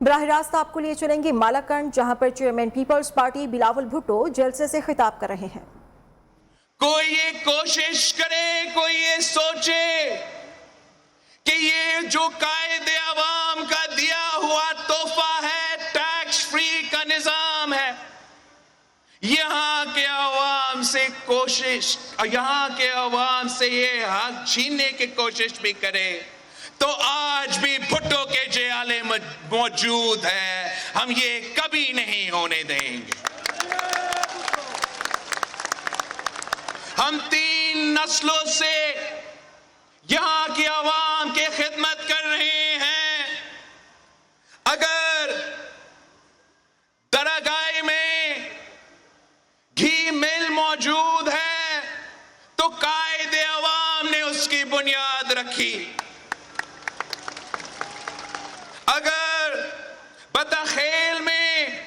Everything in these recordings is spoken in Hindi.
बराह रास्त आपको लिए चलेंगे मालाकंड, जहां पर chairman People's party Bilawal Bhutto जलसे से खिताब कर रहे हैं। कोई ये कोशिश करे, कोई ये सोचे कि ये जो कायदे अवाम का दिया हुआ तोहफा है, टैक्स फ्री का निजाम है, यहां के अवाम से कोशिश, यहां के अवाम से ये हक छीनने की कोशिश भी करे तो आज भी भुट्टो के जियाले मौजूद है। हम ये कभी नहीं होने देंगे। हम 3 नस्लों से यहां की आवाम की खिदमत कर रहे हैं। अगर दरगाह में घी मिल मौजूद है तो कायदे अवाम ने उसकी बुनियाद रखी। अगर बतखेल में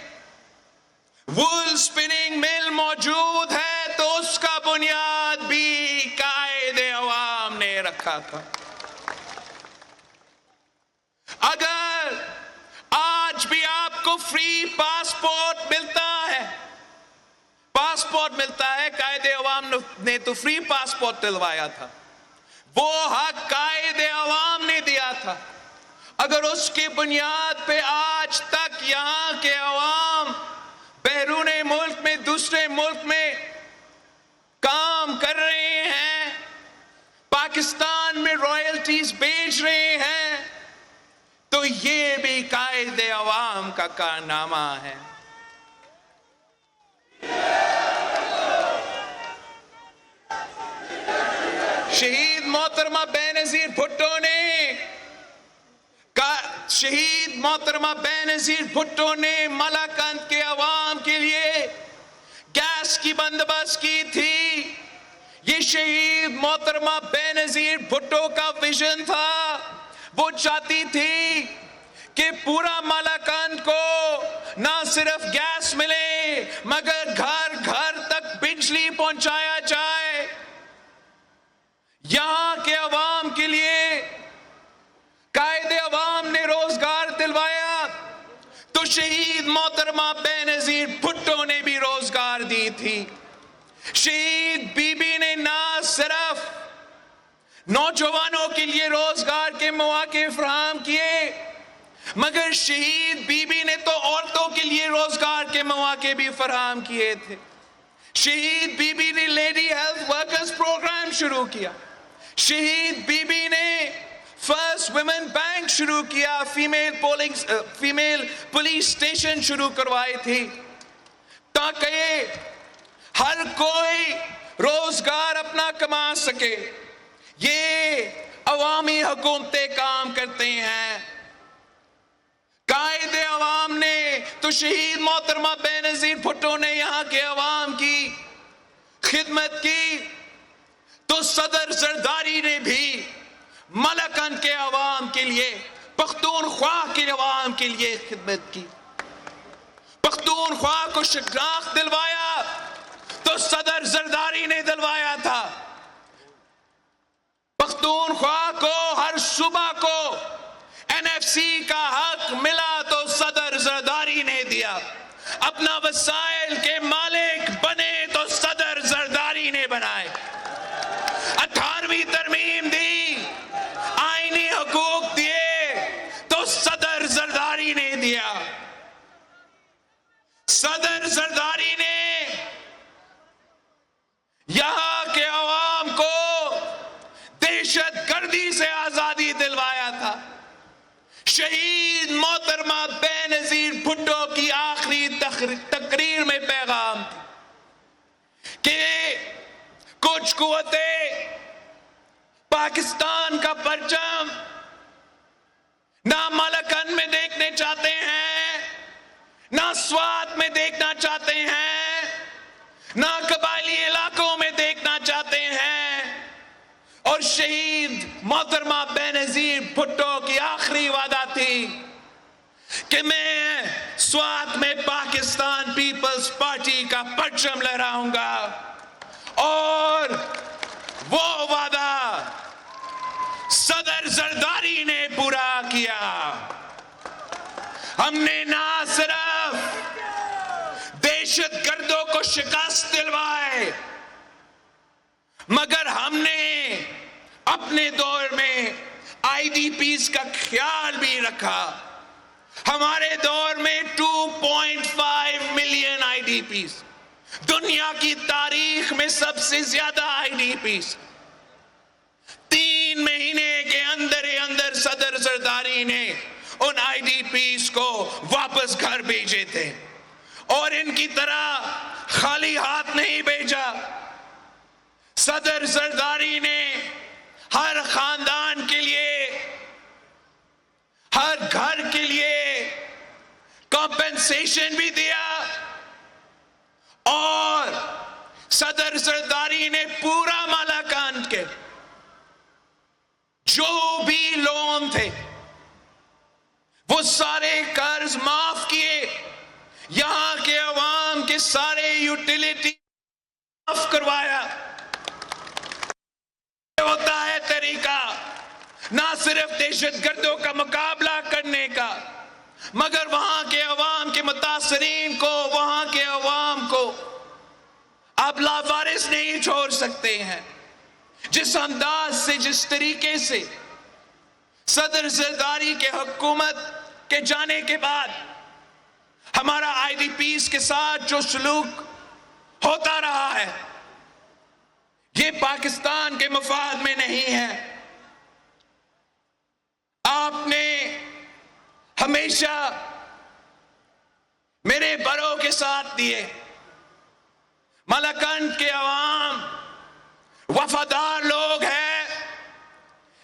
वूल स्पिनिंग मिल मौजूद है तो उसका बुनियाद भी कायदे अवाम ने रखा था। अगर आज भी आपको फ्री पासपोर्ट मिलता है, कायदे अवाम ने तो फ्री पासपोर्ट दिलवाया था, वो हक कायदे अवाम ने दिया था। अगर उसकी बुनियाद पे आज तक यहां के अवाम बैरून मुल्क में, दूसरे मुल्क में काम कर रहे हैं, पाकिस्तान में रॉयल्टीज बेच रहे हैं, तो ये भी कायदे अवाम का कारनामा है। शहीद मोहतरमा बेनजीर भुट्टो ने मलाकंद के अवाम के लिए गैस की बंदोबस्त की थी। ये शहीद मोहतरमा बेनजीर भुट्टो का विजन था। वो चाहती थी कि पूरा मलाकंद को ना सिर्फ गैस मिले मगर घर घर तक बिजली पहुंचाया जाए। यहां के अवाम के लिए कायदे अवाम ने रोजगार दिलवाया तो शहीद मोहतरमा बेनजीर भुट्टो ने भी रोजगार दी थी। शहीद बीबी ने ना सिर्फ नौजवानों के लिए रोजगार के मौके फराहम किए मगर शहीद बीबी ने तो औरतों के लिए रोजगार के मौके भी फराहम किए थे। शहीद बीबी ने लेडी हेल्थ वर्कर्स प्रोग्राम शुरू किया। शहीद बीबी ने फर्स्ट वुमेन बैंक शुरू किया, फीमेल पुलिस स्टेशन शुरू करवाई थी ताकि हर कोई रोजगार अपना कमा सके। ये अवामी हुकूमतें काम करते हैं। कायदे अवाम ने तो शहीद मोहतरमा बेनजीर भुट्टो ने यहां के अवाम की खिदमत की तो सदर जरदारी ने भी मलाकंद के अवाम के लिए, पख्तूनख्वा के अवाम के लिए खिदमत की। पख्तूनख्वा को शनाख्त दिलवाया तो सदर जरदारी ने दिलवाया था। पख्तूनख्वा को हर सूबा को NFC का हक मिला तो सदर जरदारी ने दिया। अपना वसाइल के मालिक बने तो सदर जरदारी ने बनाए। 18वीं तरमीम दी, आईनी हकूक दिए तो सदर जरदारी ने दिया। सदर जरदारी ने यहां के अवाम को दहशतगर्दी से आजादी दिलवाया था। शहीद मोहतरमा बेनजीर भुट्टो की आखिरी तकरीर में पैगाम थी कि कुछ कुव्वतें पाकिस्तान का परचम ना मलाकंद में देखने चाहते हैं, ना स्वात में देखना चाहते हैं, ना कबायली इलाकों में देखना चाहते हैं। और शहीद मोहतरमा बेनजीर भुट्टो की आखिरी वादा थी कि मैं स्वात में पाकिस्तान पीपल्स पार्टी का परचम लहराऊंगा। और वो वादा सदर जरदारी ने पूरा किया। हमने ना सिर्फ दहशतगर्दों को शिकस्त दिलवाए, मगर हमने अपने दौर में आईडीपीज का ख्याल भी रखा। हमारे दौर में 2.5 मिलियन आईडीपीज, दुनिया की तारीख में सबसे ज्यादा आईडीपीज। 3 महीने के अंदर ही अंदर सदर जरदारी ने उन आईडीपीज को वापस घर भेजे थे, और इनकी तरह खाली हाथ नहीं भेजा। सदर जरदारी ने हर खानदान के लिए, हर घर के लिए कॉम्पेंसेशन भी दिया, और सदर जरदारी ने पूरा मालाकान के जो भी लोन थे वो सारे कर्ज माफ किए। यहां के अवाम के सारे यूटिलिटी माफ करवाया। होता है तरीका ना सिर्फ दहशतगर्दों का मुकाबला करने का, मगर वहां के अवाम के मुतासरीन को, वहां के अवाम को आप लावारिस नहीं छोड़ सकते हैं। जिस अंदाज से, जिस तरीके से सदर जरदारी के हुकूमत के जाने के बाद हमारा आईडीपीज के साथ जो सलूक होता रहा है, ये पाकिस्तान के मफाद में नहीं है। आपने हमेशा मेरे बड़ों के साथ दिए। मलकंद के अवाम वफादार लोग हैं,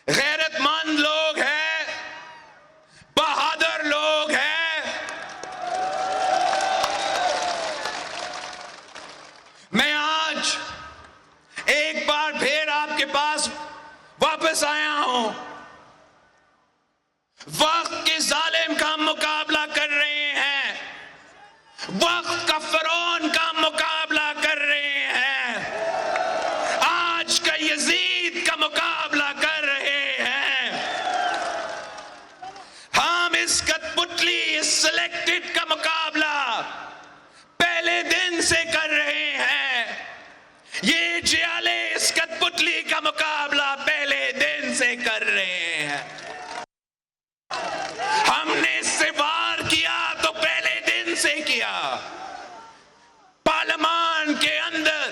गैरतमंद लोग हैं, बहादुर लोग हैं। मैं आज एक बार फिर आपके पास वापस आया हूं। वक्त के जालिम का मुकाबला कर रहे हैं, वक्त का फिरौन का मुकाबला कर रहे हैं, आज का यजीद का मुकाबला कर रहे हैं। हम इस कठपुतली, इस सिलेक्टेड का मुकाबला पहले दिन से कर रहे हैं। ये जियाले इस कठपुतली का मुकाबला पहले दिन से कर रहे हैं। हमने इससे वार किया तो पहले दिन से किया। पार्लियामान के अंदर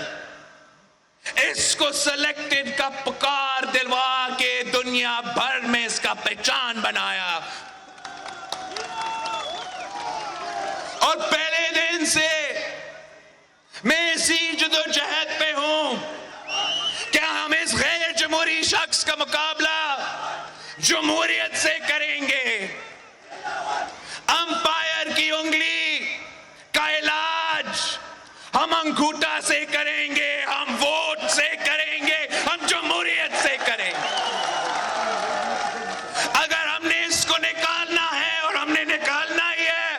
इसको सिलेक्टेड का पुकार दिलवा के दुनिया भर में इसका पहचान बनाया, और पहले दिन से मैं इसी जदोजहद पे हूं। क्या हम इस गैर जमहूरी शख्स का मुकाबला जमहूरियत से करेंगे? अंपायर की उंगली का इलाज हम अंगूठा से करेंगे, हम वोट से करेंगे, हम जमहूरियत से करेंगे। अगर हमने इसको निकालना है, और हमने निकालना ही है,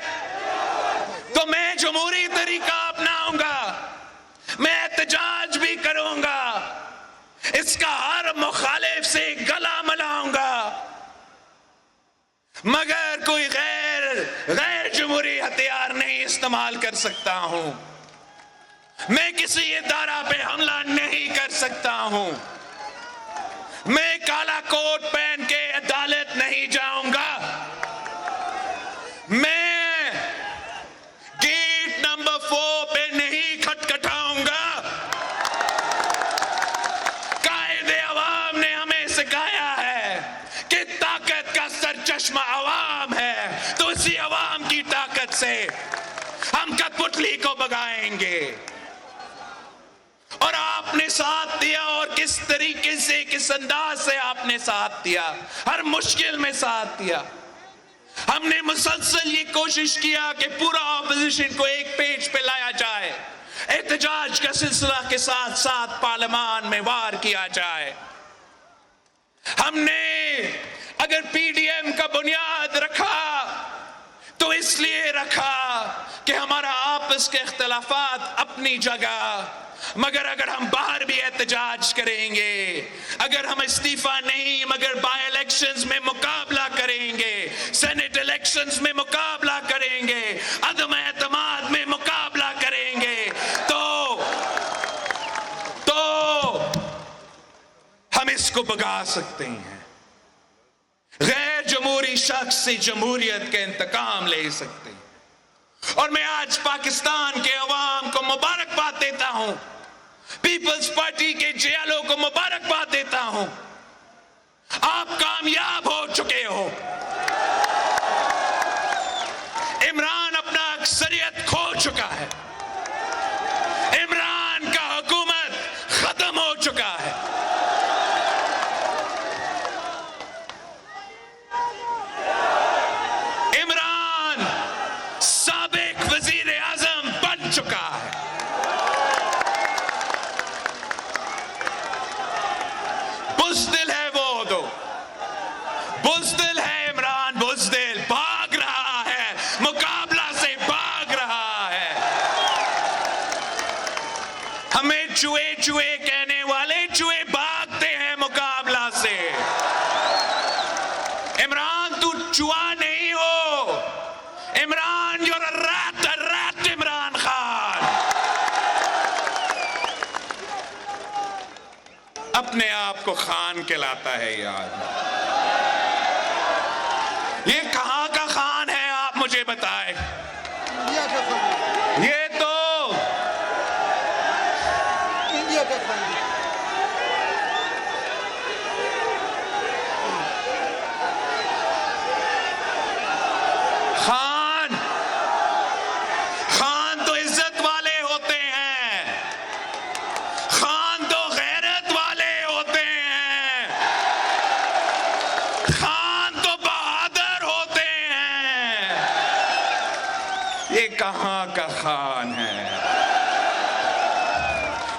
तो मैं जमहूरी तरीका अपनाऊंगा, मैं एहतजाज भी करूंगा, इसका हर मुखालिफ से गला मिलाऊंगा, मगर कोई गैर जमहूरी हथियार नहीं इस्तेमाल कर सकता हूं। मैं किसी इदारा पे हमला नहीं कर सकता हूं। मैं काला कोट पहन के अदालत नहीं जाऊंगा। मैं गेट नंबर 4 पे नहीं खटखटाऊंगा। कायदे अवाम ने हमें सिखाया है कि ताकत का सरचश्मा अवाम है, तो इसी अवाम की ताकत से हम कठपुतली को भगाएंगे। और आपने साथ दिया, और किस तरीके से, किस अंदाज से आपने साथ दिया, हर मुश्किल में साथ दिया। हमने मुसलसल ये कोशिश किया कि पूरा ऑपोजिशन को एक पेज पे लाया जाए, एहतजाज का सिलसिला के साथ साथ पार्लियामान में वार किया जाए। हमने अगर पीडीएम का बुनियाद रखा तो इसलिए रखा कि हमारा आपस के इख्तलाफात अपनी जगह, मगर अगर हम बाहर भी एहतजाज करेंगे, अगर हम इस्तीफा नहीं मगर बाय इलेक्शंस में मुकाबला करेंगे, सेनेट इलेक्शंस में मुकाबला करेंगे, अदम एतमाद में मुकाबला करेंगे, तो हम इसको भगा सकते हैं। गैर जमहूरी शख्स से जमहूरियत के इंतकाम ले सकते हैं। और मैं आज पाकिस्तान के अवाम को मुबारकबाद देता हूं, पीपल्स पार्टी के जेलों को मुबारकबाद देता हूं। आप कामयाब हो चुके हो। इमरान अपना अक्सरियत खो चुका है। इमरान का हुकूमत खत्म हो चुका है। इमरान साबिक वजीर आजम बन चुका है। बुज़दिल है वो, दो बुज़दिल है इमरान, बुज़दिल भाग रहा है, मुकाबला से भाग रहा है। हमें चूहे चूहे कहने वाले चूहे भागते हैं मुकाबला से। इमरान तू चूहा नहीं हो, Imran you're a rat Imran Khan. अपने आप को खान कहलाता है यार। ये कहां का खान है आप मुझे बताएं। इंडिया का खान, ये तो इंडिया का खान। खान खान तो इज्जत वाले होते हैं, खान तो गैरत वाले होते हैं, खान तो बहादुर होते हैं। ये कहां का खान है?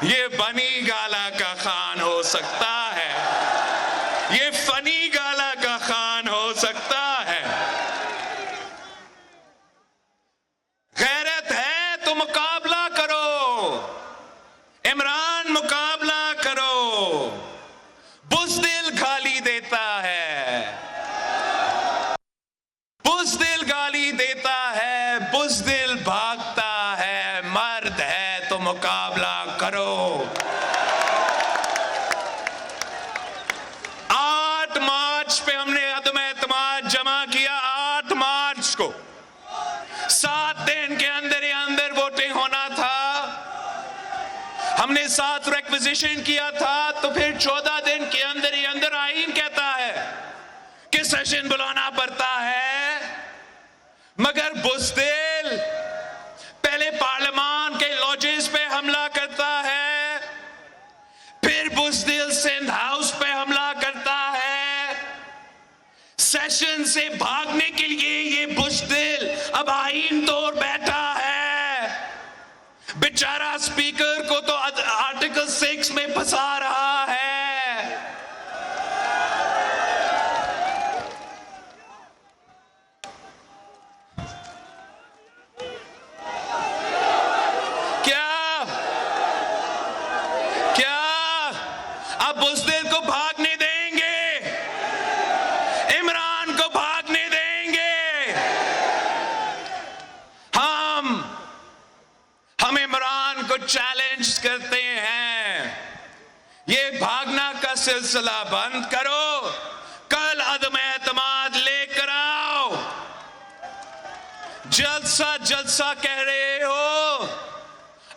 ये बनी गाला का खान हो सकता है, ये फनी गाला का खान हो सकता है। गैरत है तो मुकाबला करो, इमरान मुकाबला करो। बुज़दिल गाली देता है, बुज़दिल गाली देता है, बुज़दिल भागता है। मर्द है तो मुकाबला करो। 8 मार्च पे हमने अदम एतमाद जमा किया। 8 मार्च को 7 दिन के अंदर वोटिंग होना था। हमने 7 रिक्विजिशन किया था, तो फिर 14 दिन के अंदर आईन कहता है कि सेशन बुलाना पड़ता है। मगर बुज़दिल पहले पार्लियामान के लॉजेस पे हमला करता है, फिर बुज़दिल सिंध हाउस पे हमला करता है। सेशन से भागने के लिए ये बुज़दिल अब आईन तोड़ बैठा है। बेचारा स्पीकर को तो आर्टिकल 6 में फंसा रहा है। क्या आप बुज़दिल को भागने देंगे? इमरान को भागने देंगे? हम इमरान को चैलेंज करते हैं, ये भागना का सिलसिला बंद करो। कल अदम एतमाद लेकर आओ। जलसा कह रहे हो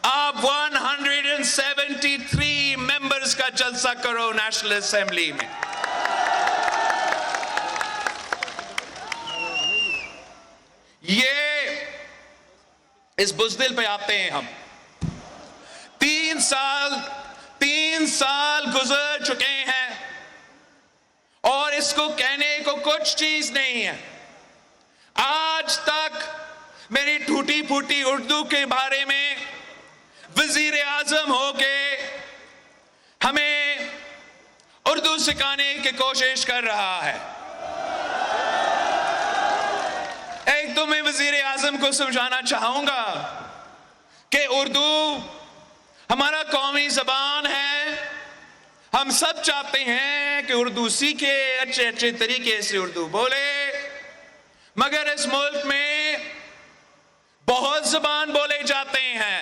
आप। 173 मेंबर्स का जलसा करो नेशनल असेंबली में। ये इस बुज़दिल पे आते हैं हम। 3 साल गुजर चुके हैं और इसको कहने को कुछ चीज नहीं है। आज तक मेरी टूटी फूटी उर्दू के बारे में वजीर आजम हो के हमें उर्दू सिखाने की कोशिश कर रहा है। एक तो मैं वजीर आजम आजम को समझाना चाहूंगा कि उर्दू हमारा कौमी जबान है। हम सब चाहते हैं कि उर्दू सीखे, अच्छे अच्छे तरीके से उर्दू बोले, मगर इस मुल्क में बहुत जबान बोले जाते हैं।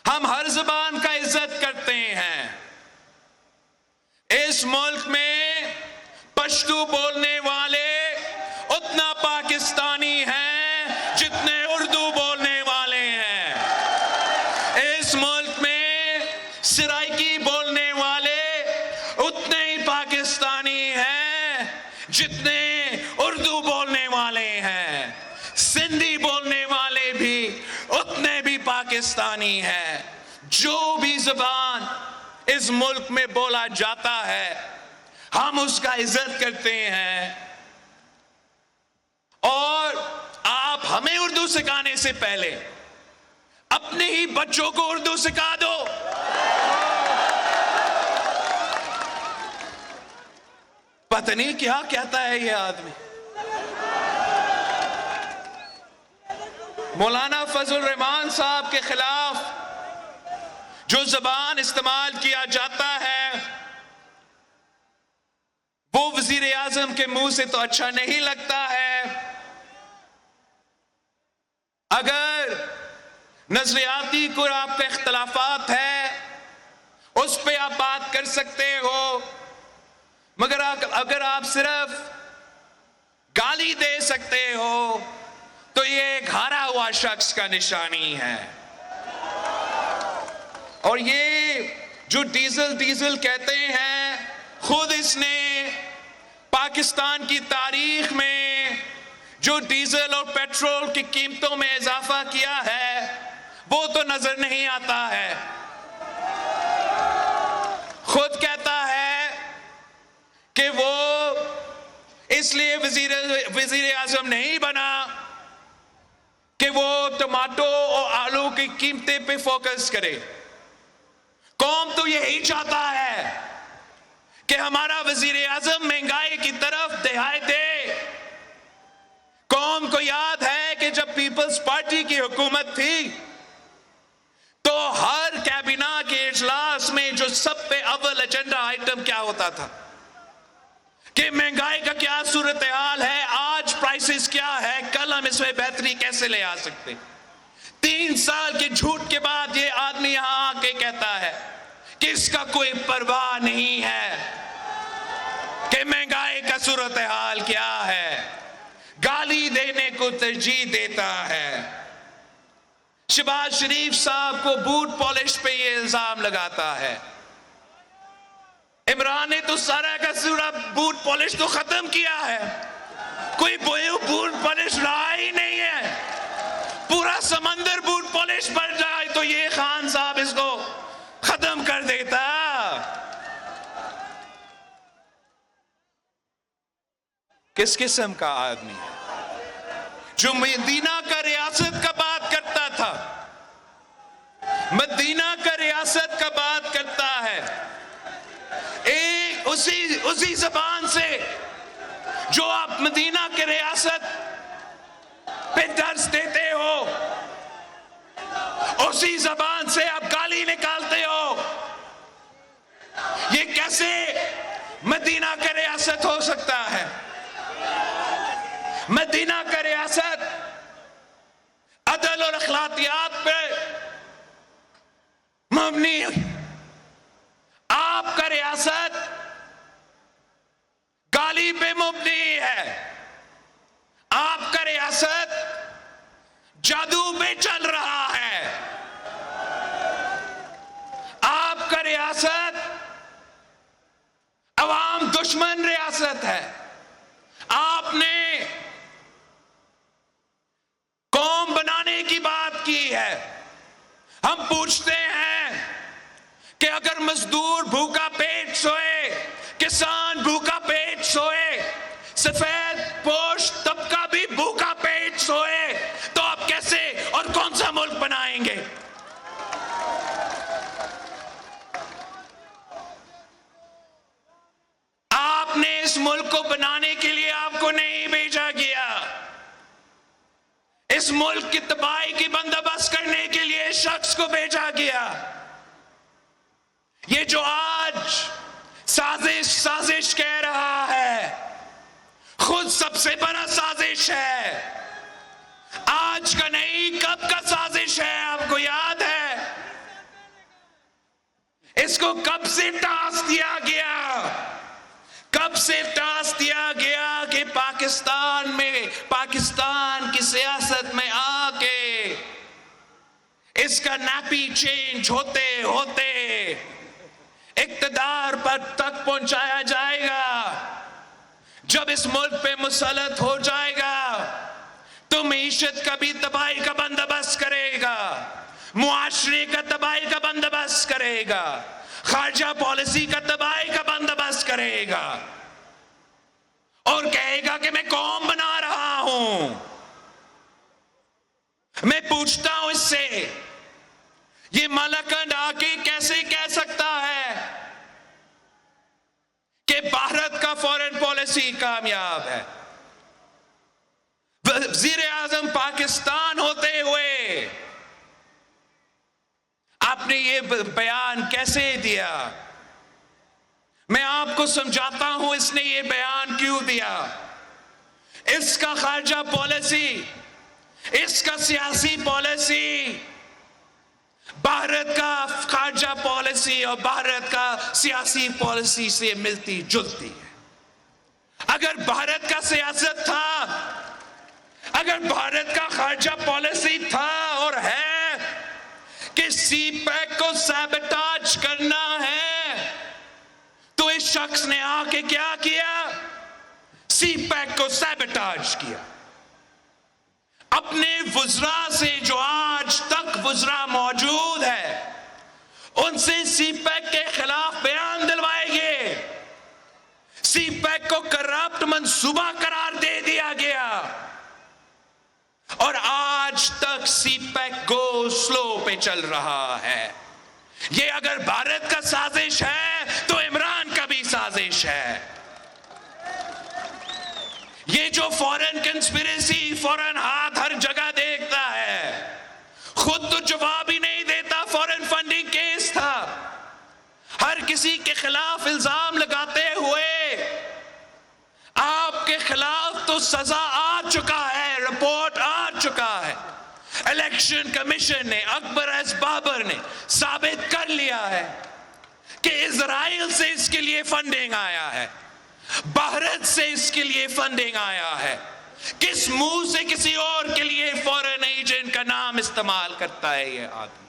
हम हर जबान का इज्जत करते हैं। इस मुल्क में पश्तू बोलने वाले उतना पाकिस्तानी हैं जितने उर्दू बोलने वाले हैं। इस मुल्क में सराइकी बोलने वाले उतने ही पाकिस्तानी हैं जितने उर्दू बोलने वाले हैं। सिंधी बोलने वाले भी उतने भी पाकिस्तानी हैं। जो भी जबान इस मुल्क में बोला जाता है हम उसका इज्जत करते हैं। और आप हमें उर्दू सिखाने से पहले अपने ही बच्चों को उर्दू सिखा दो। पता नहीं क्या कहता है ये आदमी। मौलाना फजल रहमान साहब के खिलाफ जो जबान इस्तेमाल किया जाता है वो वजीर आजम के मुंह से तो अच्छा नहीं लगता है। अगर नजरियाती को आपके इख्तलाफात है उस पे आप बात कर सकते हो, मगर अगर आप सिर्फ गाली दे सकते हो तो ये एक हारा हुआ शख्स का निशानी है। और ये जो डीजल कहते हैं, खुद इसने पाकिस्तान की तारीख में जो डीजल और पेट्रोल की कीमतों में इजाफा किया है वो तो नजर नहीं आता है। खुद कहता है कि वो इसलिए वजीर आजम नहीं बना कि वो टमाटो और आलू की कीमतें पे फोकस करे। कौम तो यही चाहता है कि हमारा वजीर आजम महंगाई की तरफ दिहाई दे। कौम को याद है कि जब पीपल्स पार्टी की हुकूमत थी तो हर कैबिना के इजलास में जो सब पे अव्वल एजेंडा आइटम क्या होता था कि महंगाई का क्या सूरत हाल है, आज प्राइसेस क्या है, कल हम इसमें बेहतरी कैसे ले आ सकते। 3 साल के झूठ के बाद ये आदमी यहां आके कहता है कि इसका कोई परवाह नहीं है कि महंगाई का सूरत हाल क्या है, गाली देने को तरजीह देता है। शहबाज शरीफ साहब को बूट पॉलिश पे ये इल्जाम लगाता है। इमरान ने तो सारा का सारा बूट पॉलिश तो खत्म किया है, कोई बूट पॉलिश रहा ही नहीं है। पूरा समंदर बूट पॉलिश पर जाए तो ये खान साहब इसको खत्म कर देता। किस किस्म का आदमी है जो मदीना का रियासत का बात करता था, मदीना का रियासत का बात करता है। एक उसी जबान से जो आप मदीना के रियासत पे दर्ज देते हो, उसी जबान से आप गाली निकालते हो। ये कैसे मदीना का रियासत हो सकता है? मदीना का रियासत अदल और अखलाकियात पे मबनी, आपका रियासत गाली पे मबनी है। आपका रियासत जादू पे चल रहा है। आपका रियासत अवाम दुश्मन रियासत है। आपने कौम बनाने की बात की है। हम पूछते हैं कि अगर मजदूर भूखा पेट सोए, किसान भूखा पेट सोए, सफेद पोश तबका भी भूखा पेट सोए, तो आप कैसे और कौन सा मुल्क बनाएंगे? आपने इस मुल्क को बनाने के लिए आपको नहीं भेजा गया। इस मुल्क की तबाही की बंदोबस्त करने के लिए इस शख्स को भेजा गया। ये जो आज साजिश कह रहा है, खुद सबसे बड़ा साजिश है। आज का नहीं, कब का साजिश है, आपको याद है? इसको कब से टास्क दिया गया? कब से टास्क दिया गया कि पाकिस्तान की सियासत में आके इसका नापी चेंज होते होते इक्तदार पर तक पहुंचाया जाएगा। जब इस मुल्क पे मुसल्लत हो जाएगा तो मईशत का भी तबाही का बंदोबस्त करेगा, मुआशरे का तबाही का बंदोबस्त करेगा, खारजा पॉलिसी का तबाही का बंदोबस्त करेगा और कहेगा कि मैं कौम बना रहा हूं। मैं पूछता हूं इससे, ये मलकंद आके कैसे कह सकता है कि भारत का फॉरेन पॉलिसी कामयाब है? वज़ीर आज़म पाकिस्तान होते हुए आपने ये बयान कैसे दिया? मैं आपको समझाता हूं इसने ये बयान क्यों दिया। इसका खारजा पॉलिसी, इसका सियासी पॉलिसी भारत का खारजा पॉलिसी और भारत का सियासी पॉलिसी से मिलती जुलती है। अगर भारत का सियासत था, अगर भारत का खारजा पॉलिसी था और है कि सीपैक को सैबोटेज करना है, तो इस शख्स ने आके क्या किया? सीपैक को सैबोटेज किया। अपने वुज़रा से जो आज तक वुज़रा मौजूद है, उनसे सीपैक के खिलाफ बयान दिलवाएंगे। सीपैक को करप्ट मंसूबा करार दे दिया गया और आज तक सीपैक गो स्लो पे चल रहा है। ये अगर भारत का साजिश है तो इमरान का भी साजिश है। ये जो फॉरेन कंस्पिरेसी, फॉरेन हाथ हर जगह देखता है, खुद तो जवाब ही नहीं देता। फॉरेन फंडिंग केस था, हर किसी के खिलाफ इल्जाम लगाते हुए आपके खिलाफ तो सजा आ चुका है, रिपोर्ट आ चुका है। इलेक्शन कमीशन ने, अकबर एस बाबर ने साबित कर लिया है कि इजराइल से इसके लिए फंडिंग आया है, भारत से इसके लिए फंडिंग आया है। किस मुंह से किसी और के लिए फॉरेन एजेंट का नाम इस्तेमाल करता है ये आदमी?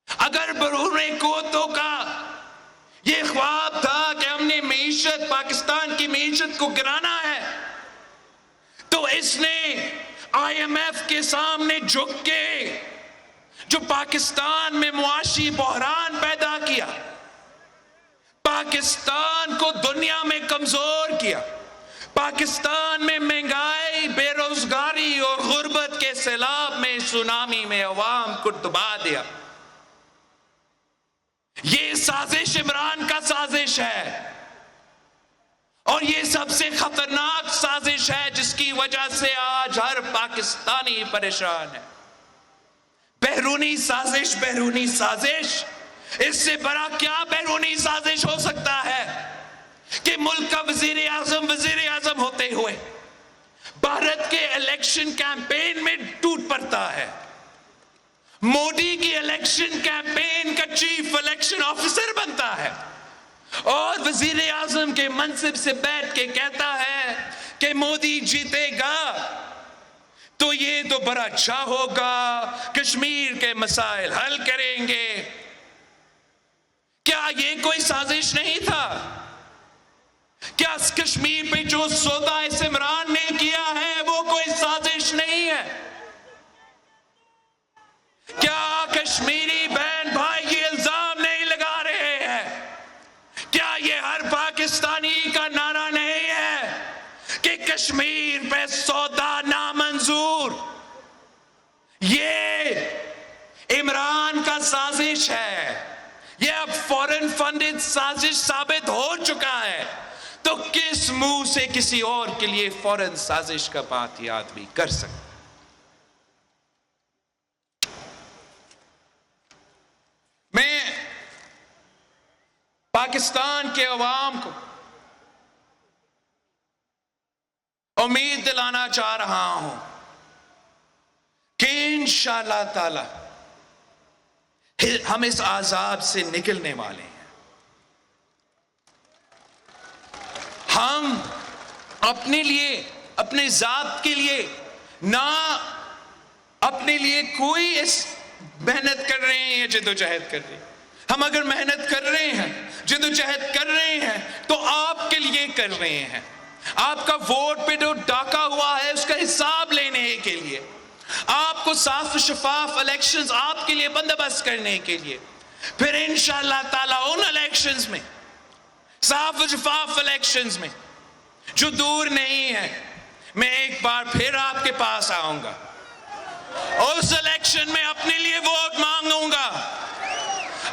अगर बरूने कोतो का ये ख्वाब था कि हमने मईशत, पाकिस्तान की मईशत को गिराना है, तो इसने IMF के सामने झुक के जो पाकिस्तान में मुआशी बहरान पैदा किया, पाकिस्तान को दुनिया में कमजोर किया, पाकिस्तान में महंगाई, बेरोजगारी और गुर्बत के सैलाब में, सुनामी में अवाम को डुबा दिया। ये साजिश इमरान का साजिश है और ये सबसे खतरनाक साजिश है जिसकी वजह से आज हर पाकिस्तानी परेशान है। बैरूनी साजिश, बैरूनी साजिश, इससे बड़ा क्या बैरूनी साजिश हो सकता है कि मुल्क का वजीर आजम होते हुए भारत के इलेक्शन कैंपेन में टूट पड़ता है, मोदी की इलेक्शन कैंपेन का चीफ इलेक्शन ऑफिसर बनता है और वजीर आजम के मनसिब से बैठ के कहता है कि मोदी जीतेगा तो ये तो बड़ा अच्छा होगा, कश्मीर के मसाइल हल करेंगे। क्या ये कोई साजिश नहीं था? क्या कश्मीर पे जो सौदा इस इमरान ने किया है वो कोई साजिश नहीं है? क्या कश्मीरी बहन भाई ये इल्जाम नहीं लगा रहे हैं? क्या ये हर पाकिस्तानी का नारा नहीं है कि कश्मीर पे सौदा नामंजूर? ये इमरान का साजिश है, ये अब फॉरेन फंडेड साजिश साबित हो चुका है। तो किस मुंह से किसी और के लिए फौरन साजिश का बात ये आदमी कर सकता। मैं पाकिस्तान के अवाम को उम्मीद दिलाना चाह रहा हूं कि इंशाअल्लाह ताला हम इस आजाब से निकलने वाले हैं। हम अपने लिए, अपने जात के लिए ना अपने लिए कोई इस मेहनत कर रहे हैं या जिद्दोजहद कर रहे हैं। हम अगर मेहनत कर रहे हैं, जिद्दोजहद कर रहे हैं, तो आपके लिए कर रहे हैं। आपका वोट पे जो डाका हुआ है उसका हिसाब लेने के लिए, आपको साफ शफाफ इलेक्शंस आपके लिए बंदोबस्त करने के लिए, फिर इंशाअल्लाह ताला उन इलेक्शंस में, साफ शफाफ इलेक्शंस में जो दूर नहीं है, मैं एक बार फिर आपके पास आऊंगा। उस इलेक्शन में अपने लिए वोट मांगूंगा।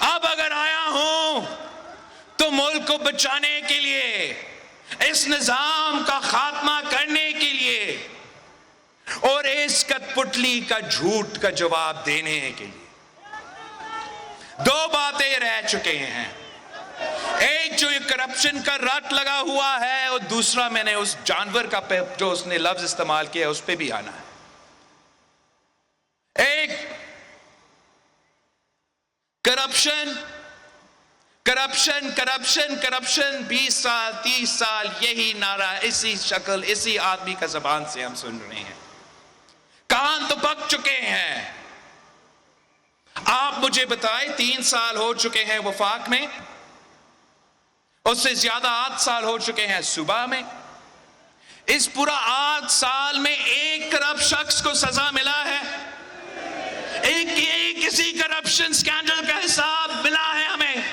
अब अगर आया हूं तो मुल्क को बचाने के लिए, इस निजाम का खात्मा करने के लिए और इस कठपुतली का झूठ का जवाब देने के लिए। दो बातें रह चुके हैं, एक जो ये करप्शन का रट लगा हुआ है, और दूसरा मैंने उस जानवर का जो उसने लफ्ज इस्तेमाल किया उस पे भी आना है। एक करप्शन करप्शन करप्शन करप्शन 20 साल 30 साल यही नारा, इसी शक्ल, इसी आदमी का जबान से हम सुन रहे हैं। कान तो पक चुके हैं। आप मुझे बताएं, 3 साल हो चुके हैं वफाक में, उससे ज्यादा 8 साल हो चुके हैं सूबा में। इस पूरा 8 साल में एक करप्ट शख्स को सजा मिला है? एक किसी करप्शन स्कैंडल का हिसाब मिला है हमें?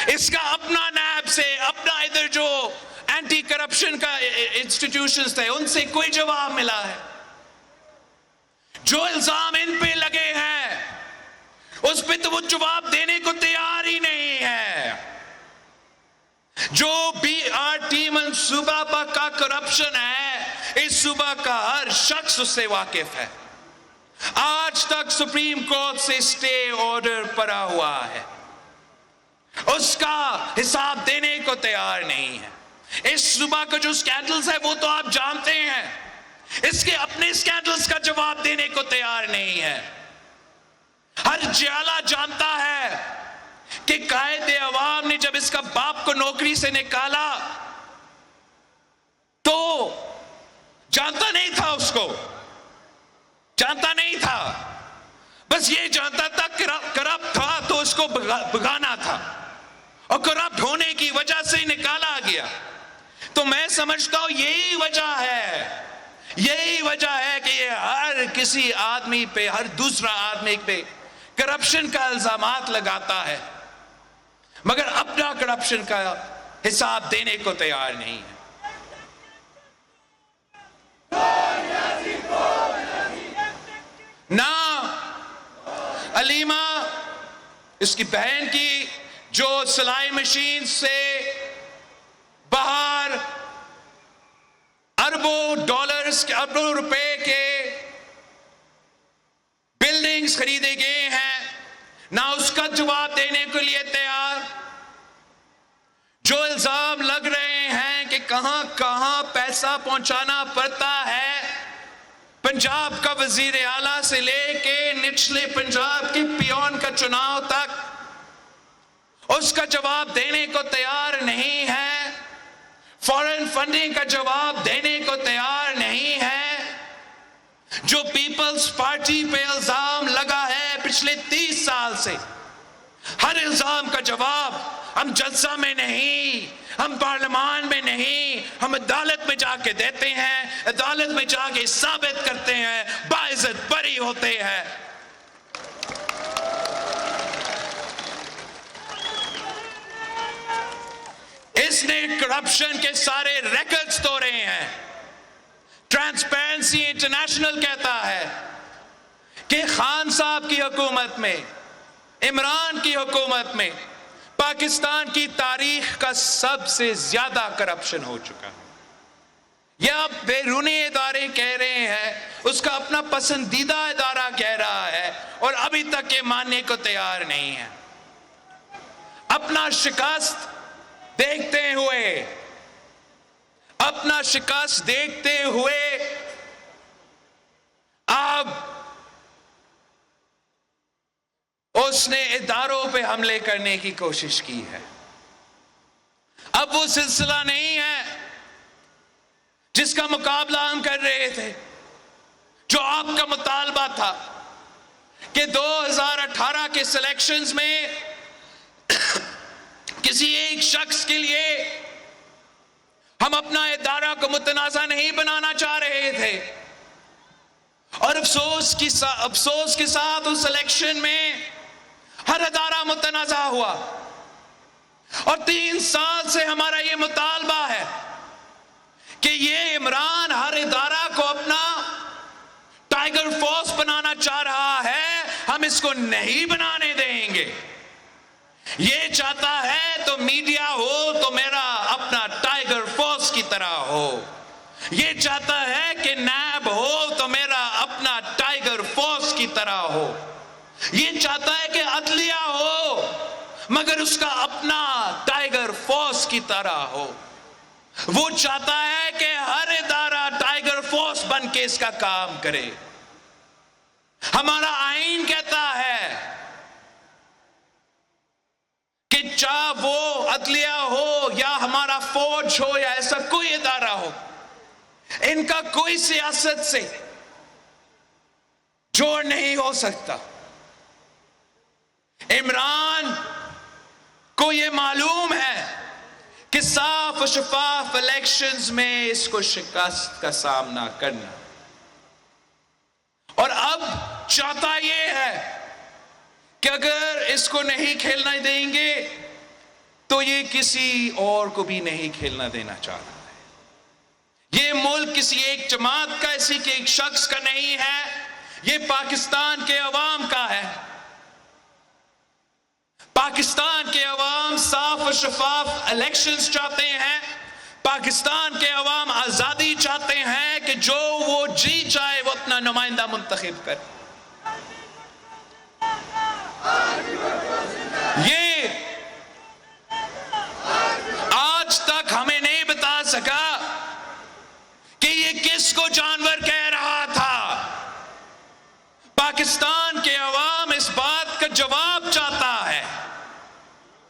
इसका अपना नैब से, अपना इधर जो एंटी करप्शन का इंस्टीट्यूशंस थे उनसे कोई जवाब मिला है? जो इल्जाम इन पे लगे हैं उस पे तो वो जवाब देने को तैयार ही नहीं है। जो BRT सूबा का करप्शन है, इस सूबा का हर शख्स उससे वाकिफ है। आज तक सुप्रीम कोर्ट से स्टे ऑर्डर पड़ा हुआ है, उसका हिसाब देने को तैयार नहीं है। इस सूबा का जो स्कैंडल्स है वो तो आप जानते हैं, इसके अपने स्कैंडल्स का जवाब देने को तैयार नहीं है। हर जियाला जानता है कि कायदे अवाम ने जब इसका बाप को नौकरी से निकाला तो जानता नहीं था, उसको जानता नहीं था, बस ये जानता था करप्ट था तो उसको भगाना था, और करप्ट होने की वजह से ही निकाला गया। तो मैं समझता हूं यही वजह है कि ये हर किसी आदमी पे, हर दूसरा आदमी पे करप्शन का इल्जामात लगाता है, मगर अपना करप्शन का हिसाब देने को तैयार नहीं है। ना अलीमा, इसकी बहन की जो सिलाई मशीन से बाहर अरबों डॉलर्स के, अरबों रुपए के बिल्डिंग्स खरीदे गए हैं, ना उसका जवाब देने के लिए तैयार। जो इल्जाम लग रहे हैं कि कहां कहां पैसा पहुंचाना पड़ता है, पंजाब का वजीर आला से लेके निचले पंजाब के पियोन का चुनाव तक, उसका जवाब देने को तैयार नहीं है। फॉरेन फंडिंग का जवाब देने को तैयार नहीं है। जो पीपल्स पार्टी पे इल्जाम लगा है पिछले 30 साल से, हर इल्जाम का जवाब हम जलसा में नहीं, हम पार्लियामान में नहीं, हम अदालत में जाके देते हैं, अदालत में जाके साबित करते हैं, बाइज्जत बरी होते हैं। इसने करप्शन के सारे रिकॉर्ड्स तोड़े हैं। ट्रांसपेरेंसी इंटरनेशनल कहता है कि खान साहब की हुकूमत में, इमरान की हुकूमत में पाकिस्तान की तारीख का सबसे ज्यादा करप्शन हो चुका है। यह बैरूनी इदारे कह रहे हैं, उसका अपना पसंदीदा इदारा कह रहा है और अभी तक ये मानने को तैयार नहीं है। अपना शिकस्त देखते हुए अब उसने इदारों पे हमले करने की कोशिश की है। अब वो सिलसिला नहीं है जिसका मुकाबला हम कर रहे थे, जो आपका मुतालबा था कि 2018 के सिलेक्शंस में किसी एक शख्स के लिए हम अपना इदारा को मुतनाज़ा नहीं बनाना चाह रहे थे। और अफसोस के साथ उस इलेक्शन में हर इदारा मुतनाज़ा हुआ और 3 साल से हमारा ये मुतालबा है कि ये इमरान हर इदारा को अपना टाइगर फोर्स बनाना चाह रहा है, हम इसको नहीं बनाने देंगे। ये चाहता है तो मीडिया हो तो मेरा अपना टाइगर फोर्स की तरह हो, ये चाहता है कि नैब हो तो मेरा अपना टाइगर फोर्स की तरह हो, ये चाहता है कि अदलिया हो मगर उसका अपना टाइगर फोर्स की तरह हो। वो चाहता है कि हर इदारा टाइगर फोर्स बन के इसका काम करे। हमारा आईन कहता है कि चाहे वो अदलिया हो या हमारा फौज हो या ऐसा कोई इदारा हो, इनका कोई सियासत से जोड़ नहीं हो सकता। इमरान को ये मालूम है कि साफ और शफाफ इलेक्शंस में इसको शिकस्त का सामना करना, और अब चाहता ये है कि अगर इसको नहीं खेलना देंगे तो ये किसी और को भी नहीं खेलना देना चाह रहा है। ये मुल्क किसी एक जमात का, किसी के एक शख्स का नहीं है, ये पाकिस्तान के अवाम का है। पाकिस्तान के अवाम साफ और शफाफ इलेक्शंस चाहते हैं। पाकिस्तान के अवाम आजादी चाहते हैं कि जो वो जी चाहे वो अपना नुमाइंदा मुंतखब करे। ये आज तक हमें नहीं बता सका कि ये किसको जानवर कह रहा था। पाकिस्तान के अवाम इस बात का जवाब चाहता है,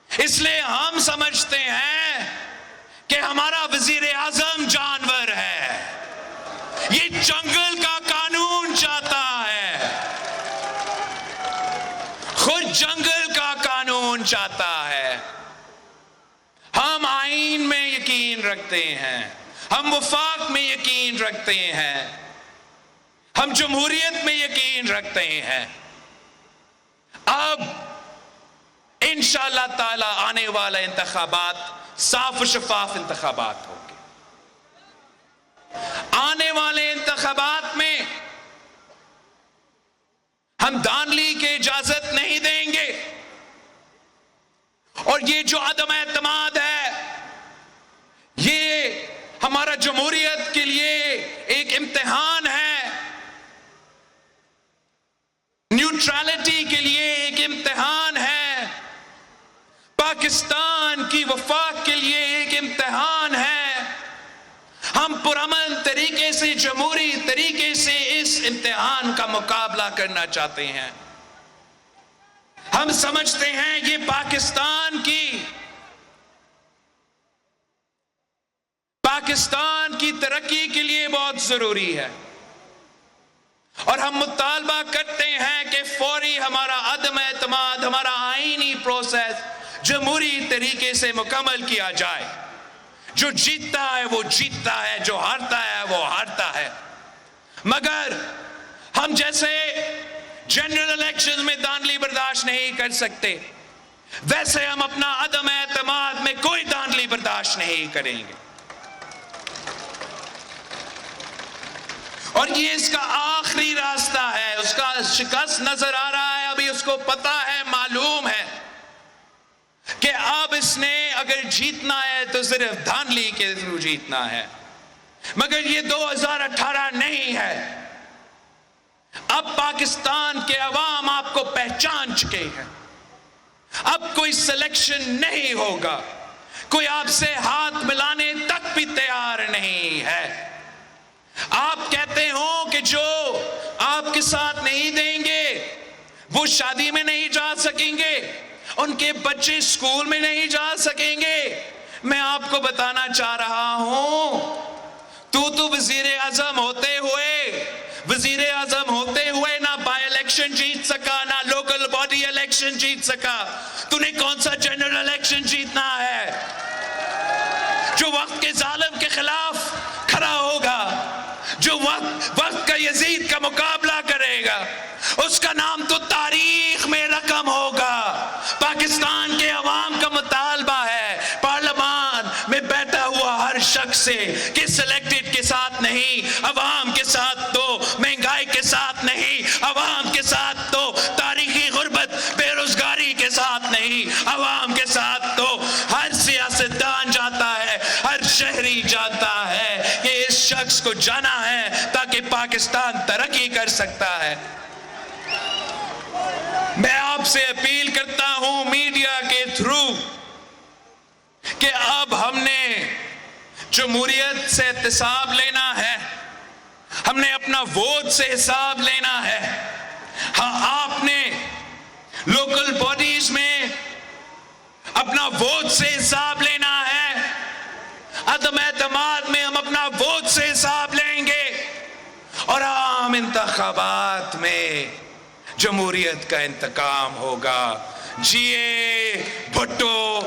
इसलिए हम समझते हैं कि हमारा वजीर आजम जानवर है। ये जंगल का कानून चाहता है, खुद जंगल का कानून चाहता है। हम आईन में यकीन रखते हैं, हम वफाक में यकीन रखते हैं, हम जमहूरियत में यकीन रखते हैं। अब इंशाअल्लाह ताला आने वाला इंतखाबात साफ और शफाफ इंतखाबात होंगे। आने वाले इंतखाबात में हम धांधली की इजाजत नहीं देंगे, और ये जो अदम एतमाद है ये हमारा जमहूरियत के लिए एक इम्तिहान है, न्यूट्रलिटी के लिए एक इम्तिहान है, पाकिस्तान की वफाक के लिए एक इम्तिहान है। हम पुरअमन तरीके से, जमहूरी तरीके से इस इम्तिहान का मुकाबला करना चाहते हैं। हम समझते हैं ये पाकिस्तान की तरक्की के लिए बहुत जरूरी है, और हम मुतालबा करते हैं कि फौरी हमारा अदम एतमाद, हमारा आईनी प्रोसेस जमहूरी तरीके से मुकम्मल किया जाए। जो जीतता है वो जीतता है, जो हारता है वो हारता है। मगर हम जैसे जनरल इलेक्शन में धांधली बर्दाश्त नहीं कर सकते, वैसे हम अपना अदम एतमाद में कोई धांधली बर्दाश्त नहीं करेंगे। और ये इसका आखिरी रास्ता है, उसका शिकस्त नजर आ रहा है। अभी उसको पता है, मालूम है कि इसने अगर जीतना है तो सिर्फ धांधली के थ्रू जीतना है, मगर ये 2018 नहीं है। अब पाकिस्तान के अवाम आपको पहचान चुके हैं। अब कोई सिलेक्शन नहीं होगा, कोई आपसे हाथ मिलाने तक भी तैयार नहीं है। आप कहते हो कि जो आपके साथ नहीं देंगे वो शादी में नहीं जा सकेंगे, उनके बच्चे स्कूल में नहीं जा सकेंगे। मैं आपको बताना चाह रहा हूं, तू वजीर आजम होते हुए ना बाई इलेक्शन जीत सका, ना लोकल बॉडी इलेक्शन जीत सका। तूने कौन सा जनरल इलेक्शन जीतना है? जो वक्त के जालिम के खिलाफ खड़ा होगा, जो वक्त का यजीद का मुकाबला करेगा, उसका नाम तो तारीख में रकम होगा। पाकिस्तान के अवाम का मुतालबा है पार्लियामान में बैठा हुआ हर शख्स से कि सिलेक्टेड के साथ नहीं, अवाम के साथ तो, महंगाई के साथ नहीं, अवाम के साथ तो, तारीखी गुर्बत बेरोजगारी के साथ नहीं, अवाम के साथ तो। हर सियासतदान जाता है, हर शहरी जाता है कि इस शख्स को जाना है ताकि पाकिस्तान तरक्की कर सकता है। मैं आपसे अपील करता हूं मीडिया के थ्रू कि अब हमने जमहूरियत से हिसाब लेना है, हमने अपना वोट से हिसाब लेना है। हाँ, आपने लोकल बॉडीज में अपना वोट से हिसाब लेना है, अदम एतमाद में हम अपना वोट से हिसाब लेंगे, और आम इंतखाबात में जमहूरियत का इंतकाम होगा। जिए भुट्टो।